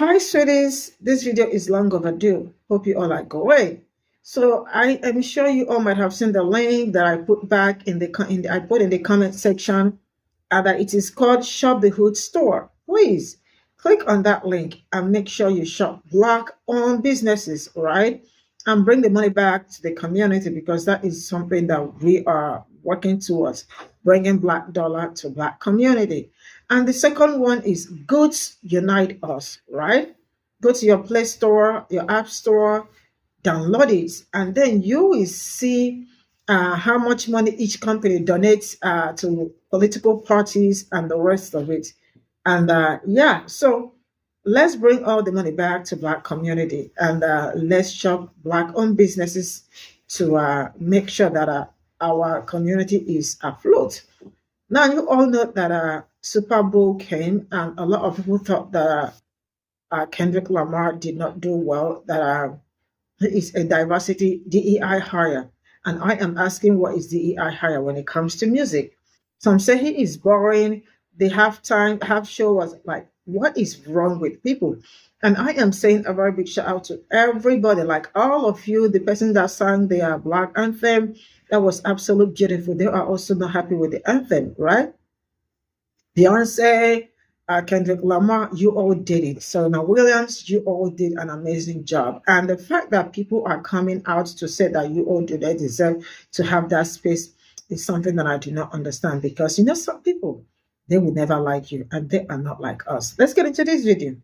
Hi, sweeties. This video is long overdue. Hope you all are going. So I am sure you all might have seen the link that I put back I put in the comment section, that it is called Shop the Hood Store. Please click on that link and make sure you shop Black-owned businesses, right? And bring the money back to the community, because that is something that we are working towards, bringing Black dollar to Black community. And the second one is Goods Unite Us, right? Go to your Play Store, your App Store, download it, and then you will see how much money each company donates to political parties and the rest of it. And yeah, so let's bring all the money back to Black community, and let's shop Black-owned businesses to make sure that our community is afloat. Now, you all know that Super Bowl came, and a lot of people thought that Kendrick Lamar did not do well, that he is a diversity DEI hire. And I am asking, what is DEI hire when it comes to music? Some say he is boring. The half show was like, what is wrong with people? And I am saying a very big shout out to everybody, like all of you, the person that sang the Black anthem. That was absolutely beautiful. They are also not happy with the anthem, right? Beyonce, Kendrick Lamar, you all did it. Serena Williams, you all did an amazing job. And the fact that people are coming out to say that you all do they deserve to have that space is something that I do not understand, because some people, they will never like you, and they are not like us. Let's get into this video.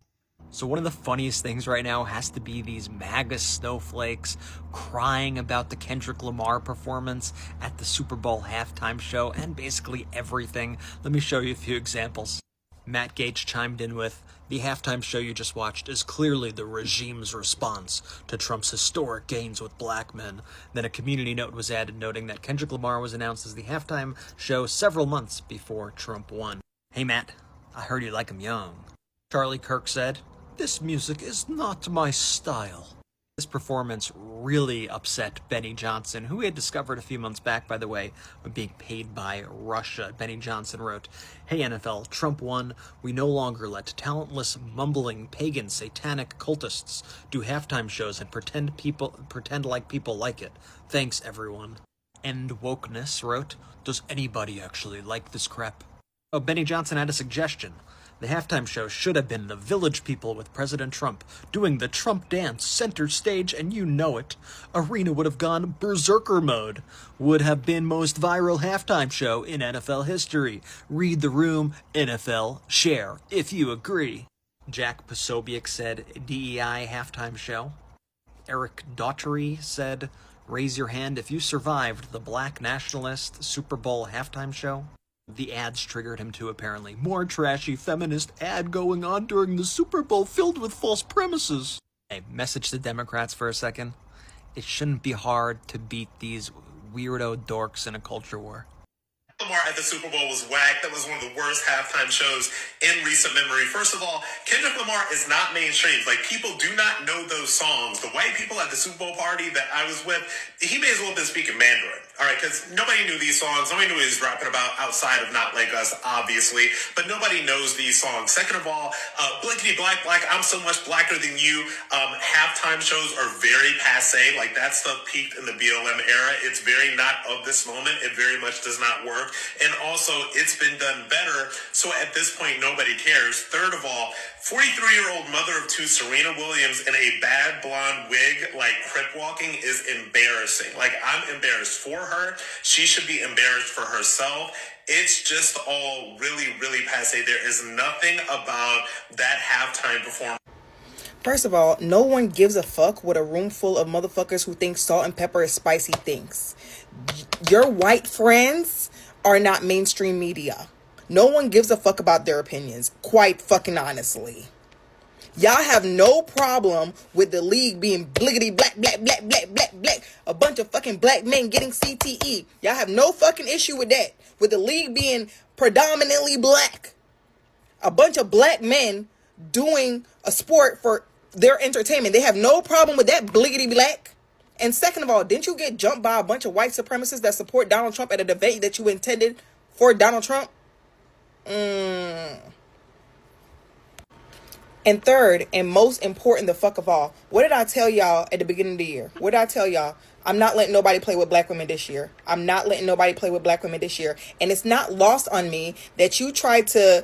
So one of the funniest things right now has to be these MAGA snowflakes crying about the Kendrick Lamar performance at the Super Bowl halftime show and basically everything. Let me show you a few examples. Matt Gaetz chimed in with, "The halftime show you just watched is clearly the regime's response to Trump's historic gains with black men." Then a community note was added noting that Kendrick Lamar was announced as the halftime show several months before Trump won. "Hey Matt, I heard you like him young." Charlie Kirk said, "This music is not my style." This performance really upset Benny Johnson, who we had discovered a few months back, by the way, when being paid by Russia. Benny Johnson wrote, "Hey NFL, Trump won. We no longer let talentless, mumbling, pagan, satanic cultists do halftime shows and pretend like people like it. Thanks, everyone." End Wokeness wrote, "Does anybody actually like this crap?" Oh, Benny Johnson had a suggestion. The halftime show should have been the Village People with President Trump doing the Trump dance center stage, and you know it. Arena would have gone berserker mode. Would have been most viral halftime show in NFL history. Read the room, NFL, share, if you agree. Jack Posobiec said, "DEI halftime show." Eric Daughtry said, "Raise your hand if you survived the Black Nationalist Super Bowl halftime show." The ads triggered him too, apparently. "More trashy feminist ad going on during the Super Bowl filled with false premises." Hey, message to Democrats for a second. It shouldn't be hard to beat these weirdo dorks in a culture war. Lamar at the Super Bowl was whack. That was one of the worst halftime shows in recent memory. First of all, Kendrick Lamar is not mainstream. Like, people do not know those songs. The white people at the Super Bowl party that I was with, he may as well have been speaking Mandarin. All right, because nobody knew these songs. Nobody knew what he was rapping about outside of Not Like Us, obviously. But nobody knows these songs. Second of all, Blinkety Black, I'm so much blacker than you. Halftime shows are very passe. Like, that stuff peaked in the BLM era. It's very not of this moment. It very much does not work. And also, it's been done better. So at this point, nobody cares. Third of all, 43-year-old mother of two, Serena Williams, in a bad blonde wig, like crip walking, is embarrassing. Like, I'm embarrassed for her. She should be embarrassed for herself. It's just all really, really passe. There is nothing about that halftime performance. First of all, no one gives a fuck what a room full of motherfuckers who think salt and pepper is spicy thinks. Your white friends are not mainstream media. No one gives a fuck about their opinions, quite fucking honestly. Y'all have no problem with the league being bliggity black, black, black, black, black, black. A bunch of fucking black men getting CTE. Y'all have no fucking issue with that. With the league being predominantly black. A bunch of black men doing a sport for their entertainment. They have no problem with that bliggity black. And second of all, didn't you get jumped by a bunch of white supremacists that support Donald Trump at a debate that you intended for Donald Trump? And third, and most important, the fuck of all, what did I tell y'all at the beginning of the year? What did I tell y'all? I'm not letting nobody play with black women this year. I'm not letting nobody play with black women this year. And it's not lost on me that you tried to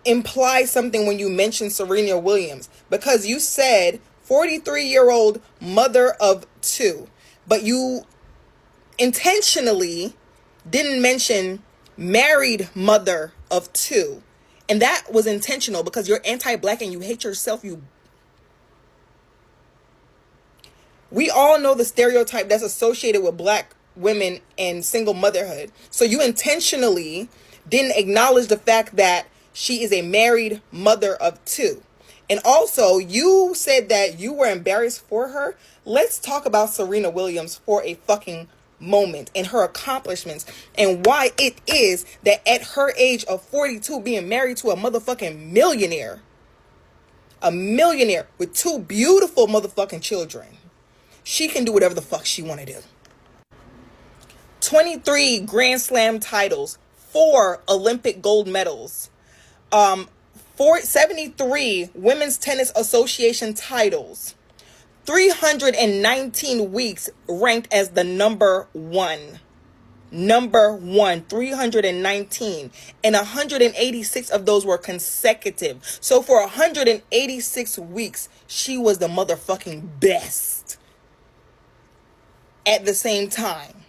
imply something when you mentioned Serena Williams, because you said 43-year-old mother of two, but you intentionally didn't mention married mother of two. And that was intentional because you're anti-black and you hate yourself. We all know the stereotype that's associated with black women and single motherhood. So you intentionally didn't acknowledge the fact that she is a married mother of two. And also, you said that you were embarrassed for her. Let's talk about Serena Williams for a fucking moment and her accomplishments and why it is that at her age of 42, being married to a motherfucking millionaire, a millionaire with two beautiful motherfucking children, she can do whatever the fuck she want to do. 23 Grand Slam titles, 4 Olympic gold medals, 73 Women's Tennis Association titles, 319 weeks ranked as the number one, 319, and 186 of those were consecutive. So for 186 weeks, she was the motherfucking best. At the same time,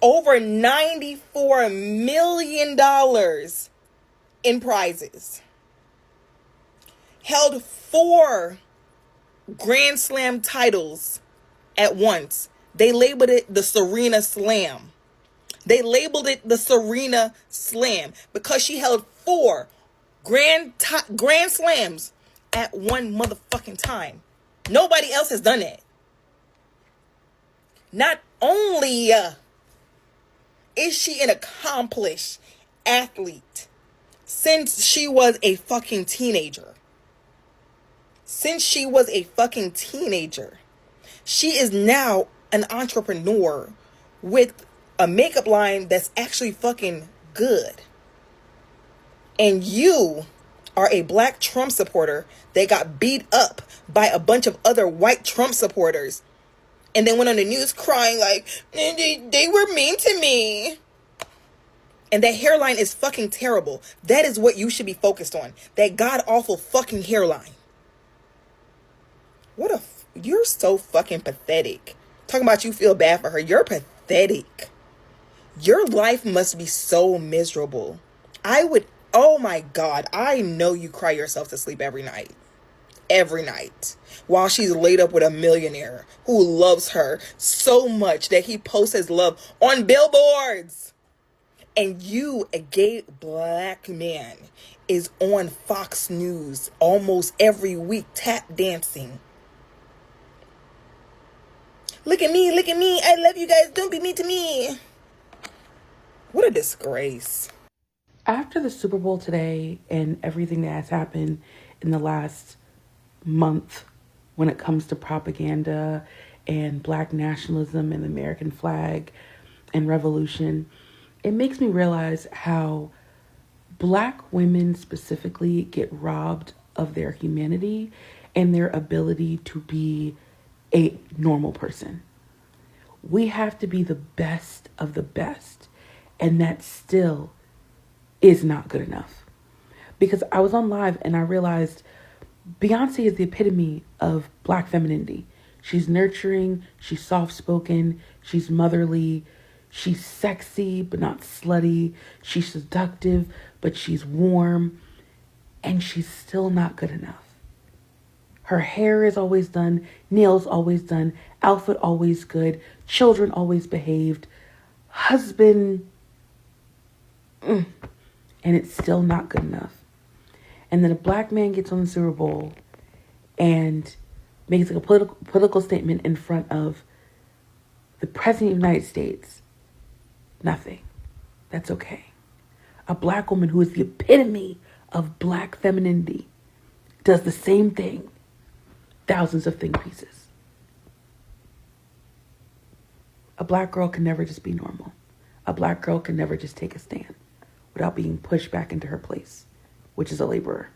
over $94 million in prizes, held 4 Grand Slam titles at once. They labeled it the Serena Slam. They labeled it the Serena Slam because she held 4 Grand Slams at one motherfucking time. Nobody else has done it. Not only is she an accomplished athlete since she was a fucking teenager. She is now an entrepreneur with a makeup line that's actually fucking good. And you are a black Trump supporter that got beat up by a bunch of other white Trump supporters and then went on the news crying like, they were mean to me. And that hairline is fucking terrible. That is what you should be focused on. That god-awful fucking hairline. You're so fucking pathetic. Talking about you feel bad for her. You're pathetic. Your life must be so miserable. Oh my God, I know you cry yourself to sleep every night. Every night. While she's laid up with a millionaire who loves her so much that he posts his love on billboards. And you, a gay black man, is on Fox News almost every week tap dancing. Look at me, I love you guys, don't be mean to me. What a disgrace. After the Super Bowl today and everything that has happened in the last month when it comes to propaganda and black nationalism and the American flag and revolution, it makes me realize how black women specifically get robbed of their humanity and their ability to be a normal person. We have to be the best of the best, and that still is not good enough. Because I was on live and I realized Beyonce is the epitome of black femininity. She's nurturing, she's soft-spoken, she's motherly, she's sexy but not slutty, she's seductive but she's warm, and she's still not good enough. Her hair is always done, nails always done, outfit always good, children always behaved, husband, and it's still not good enough. And then a black man gets on the Super Bowl and makes a political statement in front of the President of the United States. Nothing. That's okay. A black woman who is the epitome of black femininity does the same thing. Thousands of think pieces. A black girl can never just be normal. A black girl can never just take a stand without being pushed back into her place, which is a laborer.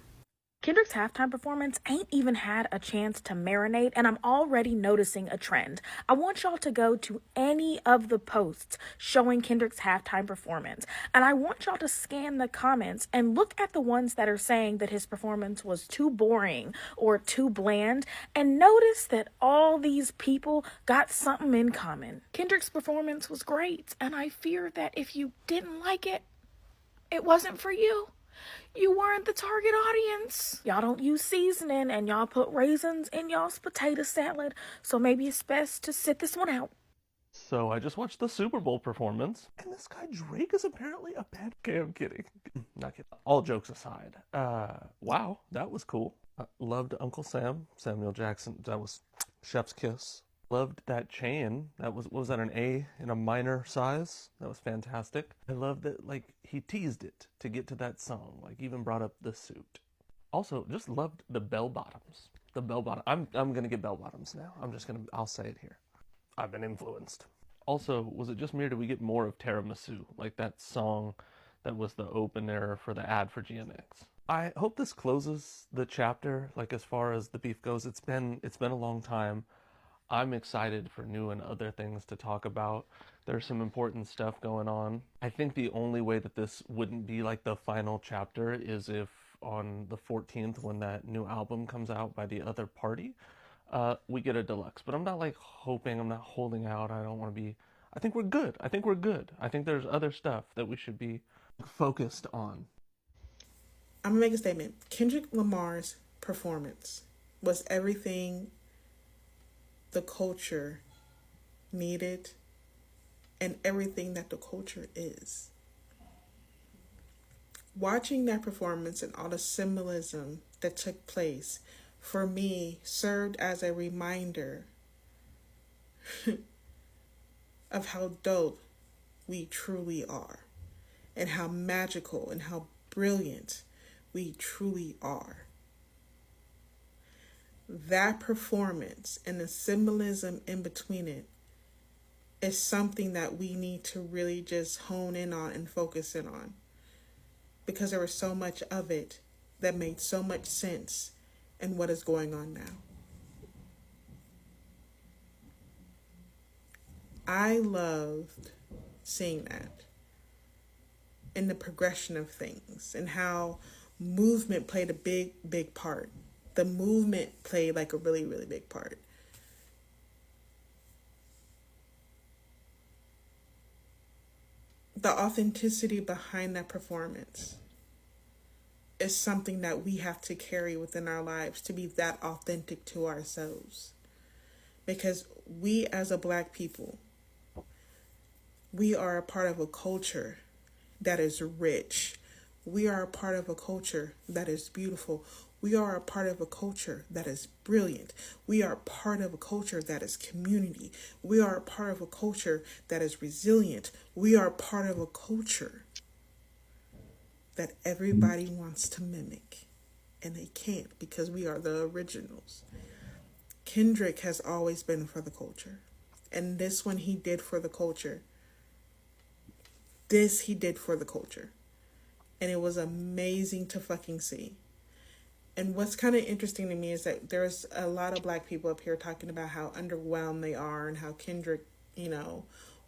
Kendrick's halftime performance ain't even had a chance to marinate, and I'm already noticing a trend. I want y'all to go to any of the posts showing Kendrick's halftime performance, and I want y'all to scan the comments and look at the ones that are saying that his performance was too boring or too bland, and notice that all these people got something in common. Kendrick's performance was great, and I fear that if you didn't like it, it wasn't for you. You weren't the target audience. Y'all don't use seasoning and y'all put raisins in y'all's potato salad, so maybe it's best to sit this one out. So I just watched the Super Bowl performance, and this guy Drake is apparently a bad. Okay, I'm kidding. Not kidding. All jokes aside, wow, that was cool. Loved Uncle Sam, Samuel Jackson. That was chef's kiss. Loved that chain. That was, what was that, an A in a minor size? That was fantastic. I love that, like, he teased it to get to that song. Like, even brought up the suit. Also, just loved the bell bottoms. The bell bottom. I'm gonna get bell bottoms now. I'll say it here. I've been influenced. Also, was it just me or did we get more of Tiramisu? Like that song that was the opener for the ad for GNX. I hope this closes the chapter, like as far as the beef goes. It's been a long time. I'm excited for new and other things to talk about. There's some important stuff going on. I think the only way that this wouldn't be like the final chapter is if on the 14th, when that new album comes out by the other party, we get a deluxe. But I'm not like hoping, I'm not holding out. I don't want to be, I think we're good. I think there's other stuff that we should be focused on. I'm gonna make a statement. Kendrick Lamar's performance was everything the culture needed and everything that the culture is. Watching that performance and all the symbolism that took place for me served as a reminder of how dope we truly are and how magical and how brilliant we truly are. That performance and the symbolism in between it is something that we need to really just hone in on and focus in on, because there was so much of it that made so much sense in what is going on now. I loved seeing that and the progression of things and how movement played a big part. The movement played like a really, really big part. The authenticity behind that performance is something that we have to carry within our lives to be that authentic to ourselves. Because we as a Black people, we are a part of a culture that is rich. We are a part of a culture that is beautiful. We are a part of a culture that is brilliant. We are a part of a culture that is community. We are a part of a culture that is resilient. We are a part of a culture that everybody wants to mimic, and they can't because we are the originals. Kendrick has always been for the culture, and this one he did for the culture. This he did for the culture, and it was amazing to fucking see. And what's kind of interesting to me is that there's a lot of Black people up here talking about how underwhelmed they are and how Kendrick,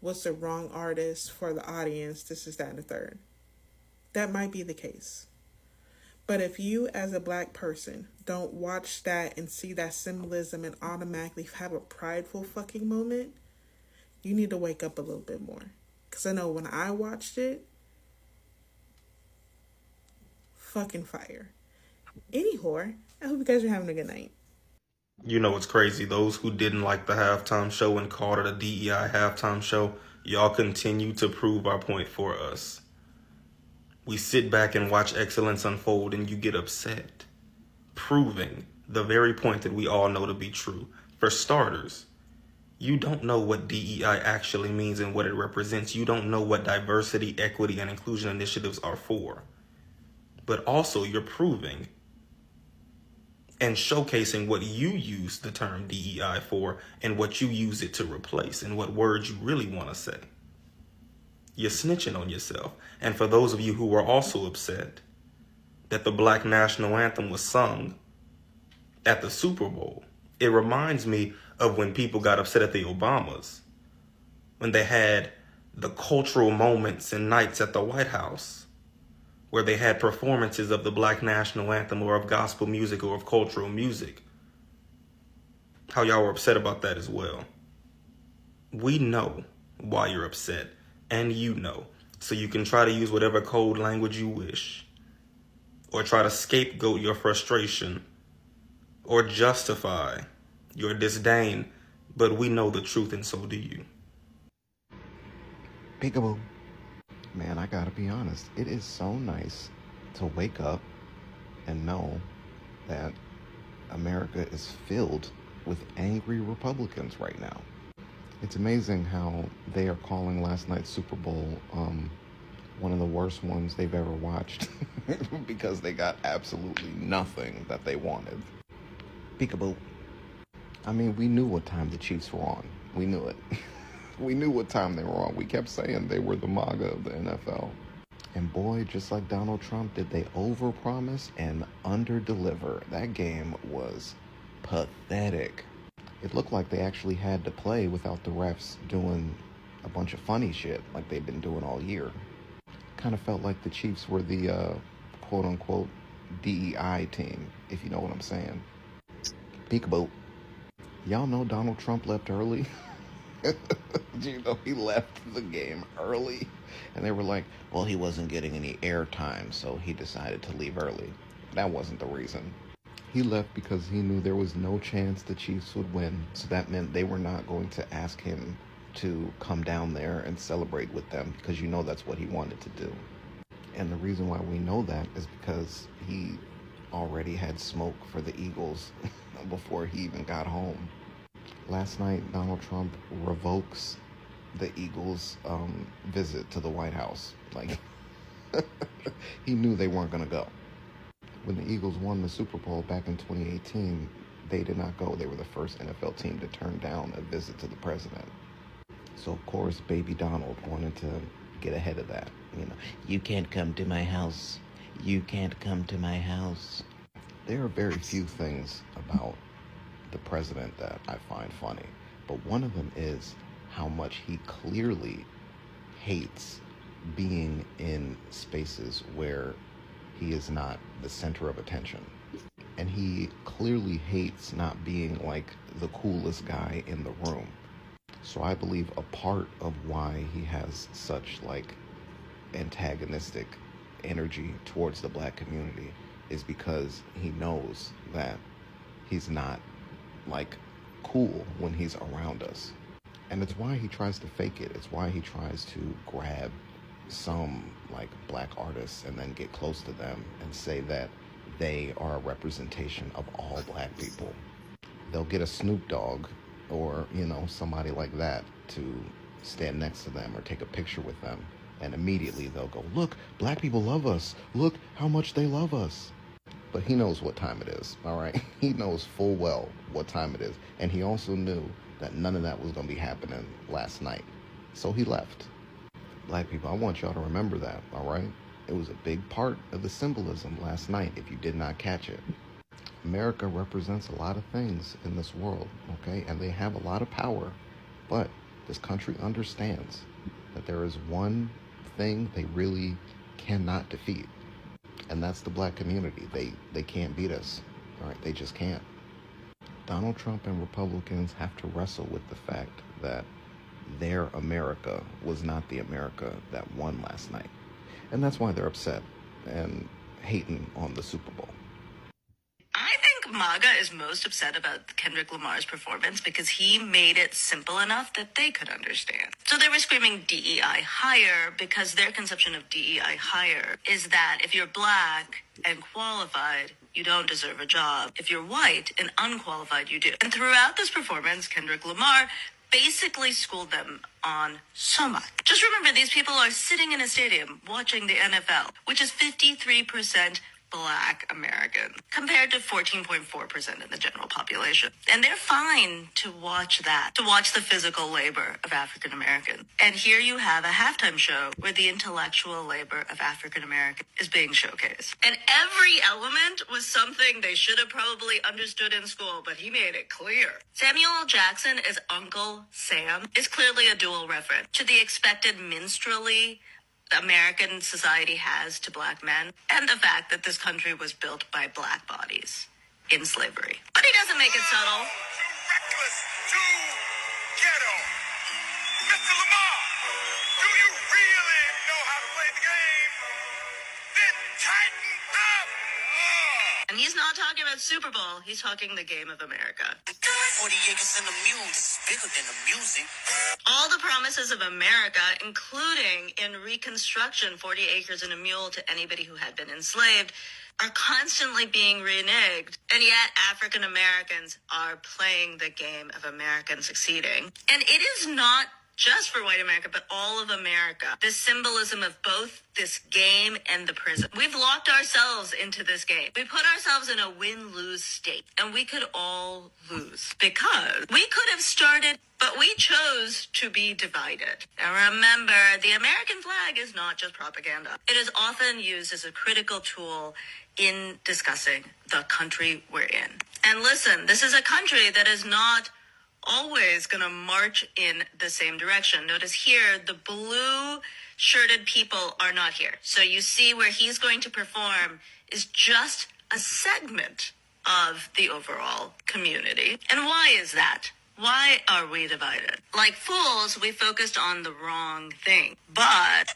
was the wrong artist for the audience. This is that and the third. That might be the case. But if you as a Black person don't watch that and see that symbolism and automatically have a prideful fucking moment, you need to wake up a little bit more. Because I know when I watched it, fucking fire. Anyhow, I hope you guys are having a good night. You know what's crazy? Those who didn't like the halftime show and called it a DEI halftime show, y'all continue to prove our point for us. We sit back and watch excellence unfold and you get upset, proving the very point that we all know to be true. For starters, you don't know what DEI actually means and what it represents. You don't know what diversity, equity, and inclusion initiatives are for. But also you're proving and showcasing what you use the term DEI for and what you use it to replace and what words you really want to say. You're snitching on yourself. And for those of you who are also upset, that the Black National Anthem was sung at the Super Bowl. It reminds me of when people got upset at the Obamas, when they had the cultural moments and nights at the White House, where they had performances of the Black National Anthem or of gospel music or of cultural music. How y'all were upset about that as well. We know why you're upset, and you know. So you can try to use whatever code language you wish, or try to scapegoat your frustration, or justify your disdain, but we know the truth and so do you. Peekaboo. Man, I gotta be honest. It is so nice to wake up and know that America is filled with angry Republicans right now. It's amazing how they are calling last night's Super Bowl one of the worst ones they've ever watched because they got absolutely nothing that they wanted. Peekaboo. I mean, we knew what time the Chiefs were on. We knew it. We knew what time they were on. We kept saying they were the MAGA of the NFL. And boy, just like Donald Trump, did they overpromise and underdeliver. That game was pathetic. It looked like they actually had to play without the refs doing a bunch of funny shit like they've been doing all year. Kind of felt like the Chiefs were the quote-unquote DEI team, if you know what I'm saying. Peekaboo. Y'all know Donald Trump left early? You know, he left the game early. And they were like, well, he wasn't getting any airtime, so he decided to leave early. That wasn't the reason. He left because he knew there was no chance the Chiefs would win. So that meant they were not going to ask him to come down there and celebrate with them, because you know that's what he wanted to do. And the reason why we know that is because he already had smoke for the Eagles before he even got home. Last night, Donald Trump revokes the Eagles' visit to the White House. Like, he knew they weren't going to go. When the Eagles won the Super Bowl back in 2018, they did not go. They were the first NFL team to turn down a visit to the president. So, of course, baby Donald wanted to get ahead of that. You know, you can't come to my house. You can't come to my house. There are very few things about the president that I find funny, but one of them is how much he clearly hates being in spaces where he is not the center of attention. And he clearly hates not being like the coolest guy in the room. So I believe a part of why he has such like antagonistic energy towards the black community is because he knows that he's not like cool when he's around us. And it's why he tries to fake it. It's why he tries to grab some like black artists and then get close to them and say that they are a representation of all black people. They'll get a Snoop Dogg or, you know, somebody like that to stand next to them or take a picture with them. And immediately they'll go, look, black people love us. Look how much they love us. But he knows what time it is, all right? He knows full well what time it is. And he also knew that none of that was going to be happening last night. So he left. Black people, I want y'all to remember that, all right? It was a big part of the symbolism last night, if you did not catch it. America represents a lot of things in this world, okay? And they have a lot of power. But this country understands that there is one thing they really cannot defeat. And that's the black community. They can't beat us, all right? They just can't. Donald Trump and Republicans have to wrestle with the fact that their America was not the America that won last night. And that's why they're upset and hating on the Super Bowl. I think MAGA is most upset about Kendrick Lamar's performance because he made it simple enough that they could understand. So they were screaming DEI higher because their conception of DEI higher is that if you're black and qualified, you don't deserve a job. If you're white and unqualified, you do. And throughout this performance, Kendrick Lamar basically schooled them on so much. Just remember, these people are sitting in a stadium watching the NFL, which is 53% Black Americans, compared to 14.4% in the general population. And they're fine to watch that, to watch the physical labor of African Americans. And here you have a halftime show where the intellectual labor of African Americans is being showcased. And every element was something they should have probably understood in school, but he made it clear. Samuel L. Jackson as Uncle Sam is clearly a dual reference to the expected minstrelly American society has to black men, and the fact that this country was built by black bodies in slavery. But he doesn't make it subtle. Too reckless, too ghetto. Mr. Lamar, do you really know how to play the game? Then tighten up. And he's not talking about Super Bowl, he's talking the game of America. 40 acres in the mule, this is bigger than the music. All the promises of America, including in Reconstruction, 40 acres and a mule to anybody who had been enslaved, are constantly being reneged. And yet African Americans are playing the game of American succeeding. And it is not just for white America, but all of America. The symbolism of both this game and the prison. We've locked ourselves into this game. We put ourselves in a win-lose state, and we could all lose because we could have started, but we chose to be divided. Now remember, the American flag is not just propaganda. It is often used as a critical tool in discussing the country we're in. And listen, this is a country that is not always going to march in the same direction. Notice here, the blue shirted people are not here. So you see where he's going to perform is just a segment of the overall community. And why is that? Why are we divided? Like fools, we focused on the wrong thing. But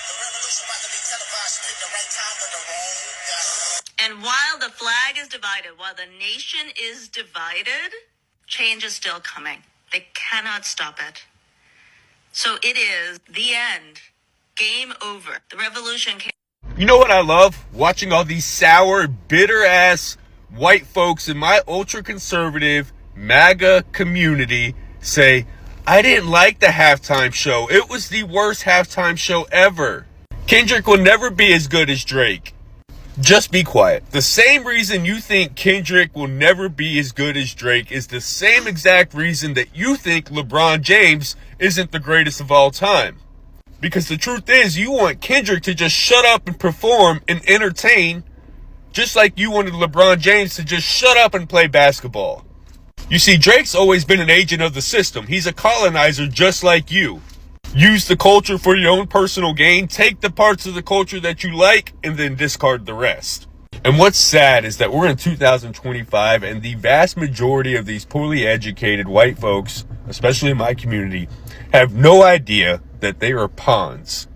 The revolution about to be televised. You picked the right time, but the wrong guy. And while the flag is divided, while the nation is divided, change is still coming. They cannot stop it. So it is the end. Game over. The revolution came. You know what I love? Watching all these sour, bitter-ass white folks in my ultra-conservative MAGA community say, I didn't like the halftime show. It was the worst halftime show ever. Kendrick will never be as good as Drake. Just be quiet. The same reason you think Kendrick will never be as good as Drake is the same exact reason that you think LeBron James isn't the greatest of all time. Because the truth is, you want Kendrick to just shut up and perform and entertain, just like you wanted LeBron James to just shut up and play basketball. You see, Drake's always been an agent of the system. He's a colonizer just like you. Use the culture for your own personal gain, take the parts of the culture that you like, and then discard the rest. And what's sad is that we're in 2025, and the vast majority of these poorly educated white folks, especially in my community, have no idea that they are pawns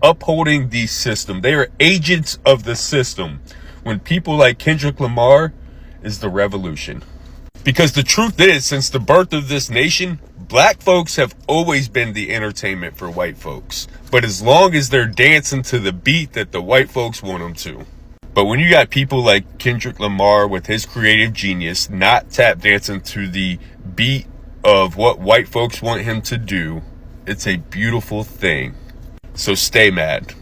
upholding the system. They are agents of the system when people like Kendrick Lamar is the revolution. Because the truth is, since the birth of this nation, black folks have always been the entertainment for white folks. But as long as they're dancing to the beat that the white folks want them to. But when you got people like Kendrick Lamar with his creative genius not tap dancing to the beat of what white folks want him to do, it's a beautiful thing. So stay mad.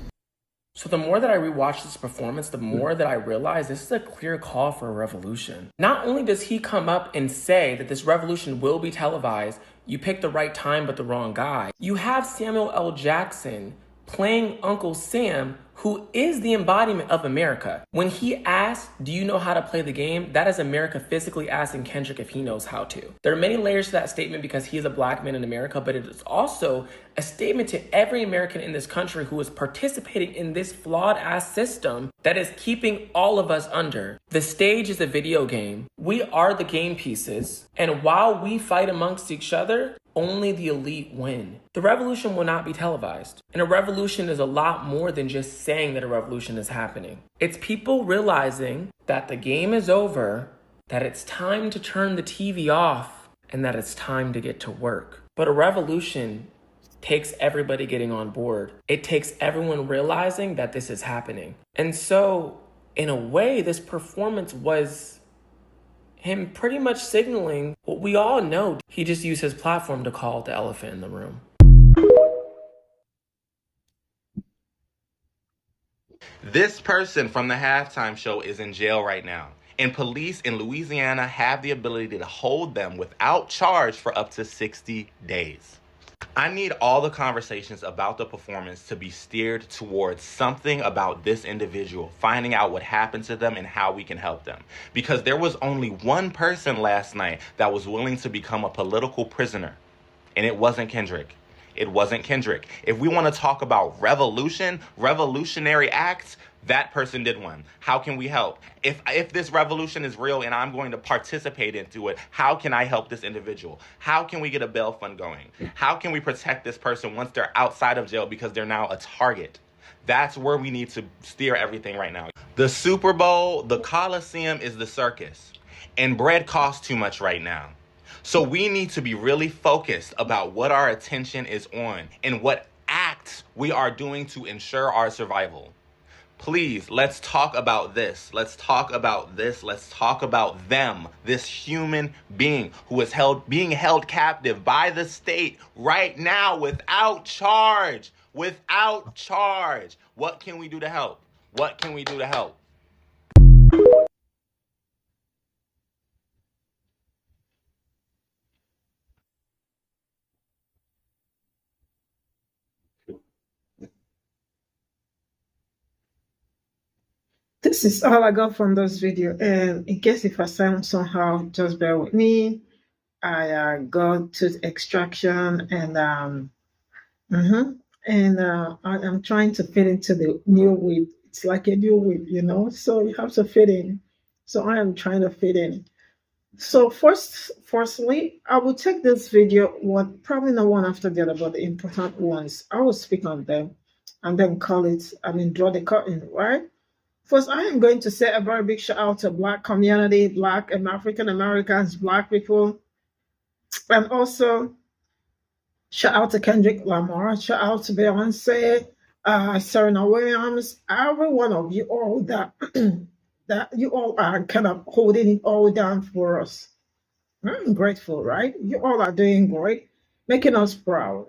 So the more that I rewatch this performance, the more that I realize this is a clear call for a revolution. Not only does he come up and say that this revolution will be televised, you picked the right time but the wrong guy. You have Samuel L. Jackson playing Uncle Sam, who is the embodiment of America. When he asks, do you know how to play the game? That is America physically asking Kendrick if he knows how to. There are many layers to that statement because he is a black man in America, but it is also a statement to every American in this country who is participating in this flawed ass system that is keeping all of us under. The stage is a video game. We are the game pieces. And while we fight amongst each other, only the elite win. The revolution will not be televised. And a revolution is a lot more than just saying that a revolution is happening. It's people realizing that the game is over, that it's time to turn the TV off, and that it's time to get to work. But a revolution takes everybody getting on board. It takes everyone realizing that this is happening. And so, in a way, this performance was him pretty much signaling what we all know. He just used his platform to call the elephant in the room. This person from the halftime show is in jail right now, and police in Louisiana have the ability to hold them without charge for up to 60 days. I need all the conversations about the performance to be steered towards something about this individual, finding out what happened to them and how we can help them. Because there was only one person last night that was willing to become a political prisoner, and it wasn't Kendrick. It wasn't Kendrick. If we want to talk about revolutionary acts, that person did one. How can we help? If this revolution is real and I'm going to participate into it, how can I help this individual? How can we get a bail fund going? How can we protect this person once they're outside of jail because they're now a target? That's where we need to steer everything right now. The Super Bowl, the Coliseum is the circus, and bread costs too much right now. So we need to be really focused about what our attention is on and what acts we are doing to ensure our survival. Please, let's talk about this. Let's talk about this. Let's talk about them, this human being who is being held captive by the state right now without charge. Without charge. What can we do to help? What can we do to help? This is all I got from this video, and in case if I sound somehow, just bear with me. I go to extraction and I am trying to fit into the new whip. It's like a new whip, so you have to fit in. So I am trying to fit in. So firstly, I will take this video probably not one after the other, but the important ones. I will speak on them and then draw the curtain, right? First, I am going to say a very big shout out to Black community, Black and African Americans, Black people, and also shout out to Kendrick Lamar, shout out to Beyonce, Serena Williams, every one of you all that that you all are kind of holding it all down for us. I'm grateful, right? You all are doing great, making us proud.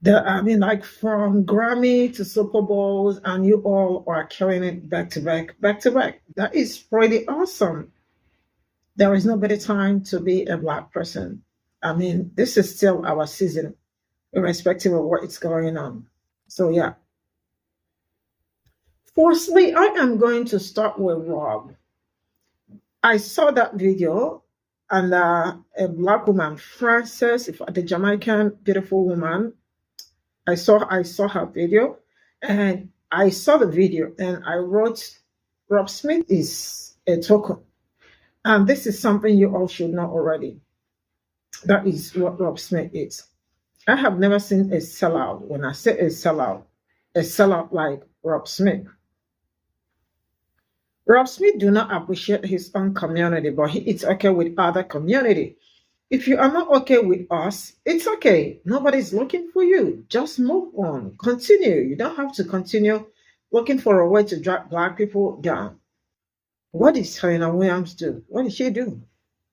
Like from Grammy to Super Bowls, and you all are carrying it back to back, back to back. That is pretty awesome. There is no better time to be a Black person. This is still our season, irrespective of what is going on. So yeah. Firstly, I am going to start with Rob. I saw that video, and a Black woman, Frances, the Jamaican beautiful woman, I saw her video, and I saw the video, and I wrote, Rob Smith is a token. And this is something you all should know already. That is what Rob Smith is. I have never seen a sellout. When I say a sellout like Rob Smith. Rob Smith do not appreciate his own community, but it's okay with other community. If you are not okay with us, it's okay. Nobody's looking for you. Just move on. Continue. You don't have to continue looking for a way to drag Black people down. What did Serena Williams do? What did she do?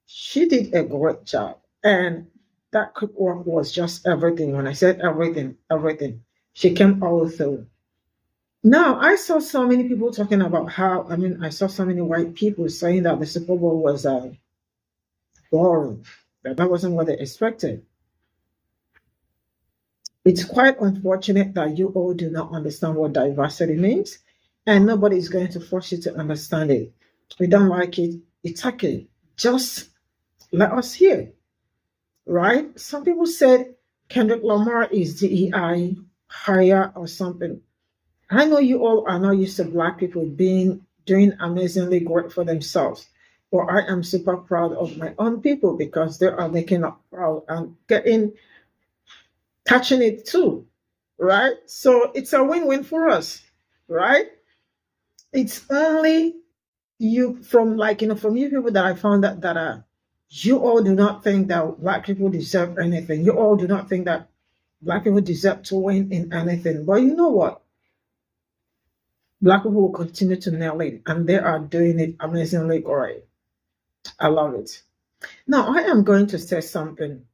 She did a great job. And that quick work was just everything. When I said everything, she came all through. Now, I saw so many people talking about I saw so many white people saying that the Super Bowl was boring. That wasn't what they expected. It's quite unfortunate that you all do not understand what diversity means, and nobody is going to force you to understand it. We don't like it. It's okay. Just let us hear, right? Some people said Kendrick Lamar is DEI higher or something. I know you all are not used to Black people doing amazingly great for themselves. But I am super proud of my own people because they are making us proud and catching it too, right? So it's a win-win for us, right? It's only you from you people that I found that you all do not think that Black people deserve anything. You all do not think that Black people deserve to win in anything. But you know what? Black people will continue to nail it, and they are doing it amazingly great. I love it. Now, I am going to say something.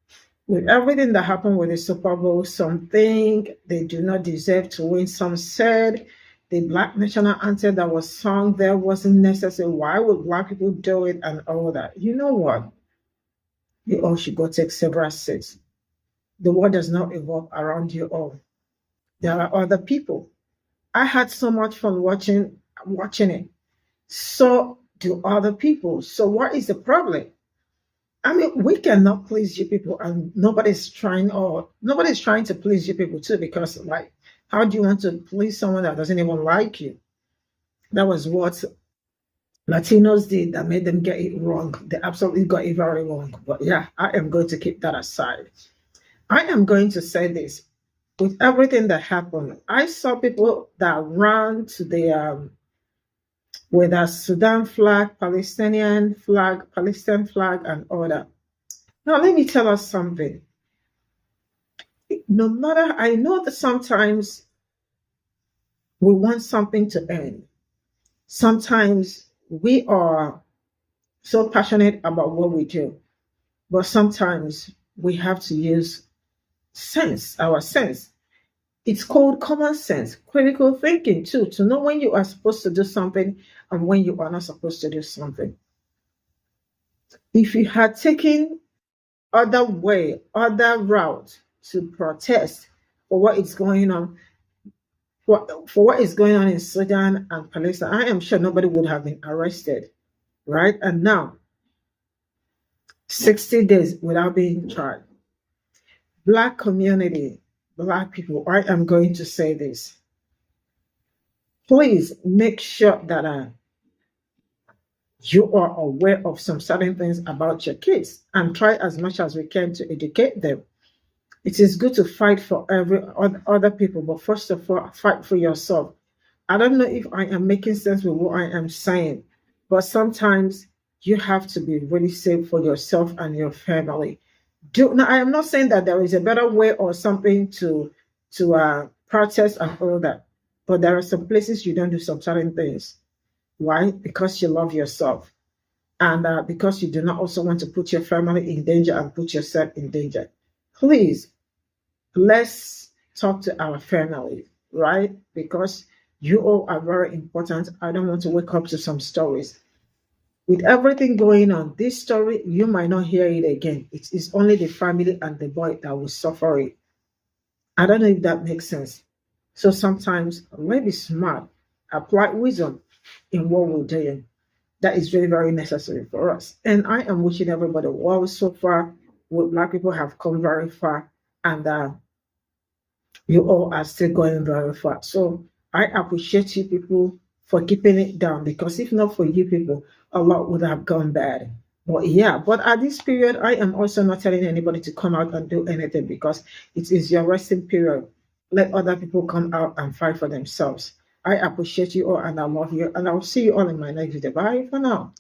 With everything that happened with the Super Bowl, some think they do not deserve to win. Some said the Black national anthem that was sung there wasn't necessary. Why would Black people do it and all that? You know what? You all should go take several seats. The world does not evolve around you all. There are other people. I had so much fun watching it. So do other people. So what is the problem? I mean, we cannot please you people, and nobody's trying to please you people too, because like, how do you want to please someone that doesn't even like you? That was what Latinos did that made them get it wrong. They absolutely got it very wrong. But yeah, I am going to keep that aside. I am going to say this. With everything that happened, I saw people that ran to the with a Sudan flag, Palestinian flag, and all that. Now, let me tell us something. No matter, I know that sometimes we want something to end. Sometimes we are so passionate about what we do, but sometimes we have to use our sense. It's called common sense, critical thinking too, to know when you are supposed to do something and when you are not supposed to do something. If you had taken other route to protest for what is going on, for what is going on in Sudan and Palestine, I am sure nobody would have been arrested, right? And now, 60 days without being tried. Black community, Black people, I am going to say this. Please make sure that you are aware of some certain things about your kids and try as much as we can to educate them. It is good to fight for other people, but first of all, fight for yourself. I don't know if I am making sense with what I am saying, but sometimes you have to be really safe for yourself and your family. Now, I am not saying that there is a better way or something to protest and all that, but there are some places you don't do some certain things. Why? Because you love yourself, and because you do not also want to put your family in danger and put yourself in danger. Please, let's talk to our family, right? Because you all are very important. I don't want to wake up to some stories. With everything going on, this story, you might not hear it again. It is only the family and the boy that will suffer it. I don't know if that makes sense. So sometimes, let's be smart, apply wisdom in what we're doing. That is very, very necessary for us. And I am wishing everybody well so far. Black people have come very far, and you all are still going very far. So I appreciate you people for keeping it down, because if not for you people, a lot would have gone bad. But yeah, but at this period, I am also not telling anybody to come out and do anything, because it is your resting period. Let other people come out and fight for themselves. I appreciate you all and I love you, and I'll see you all in my next video. Bye for now.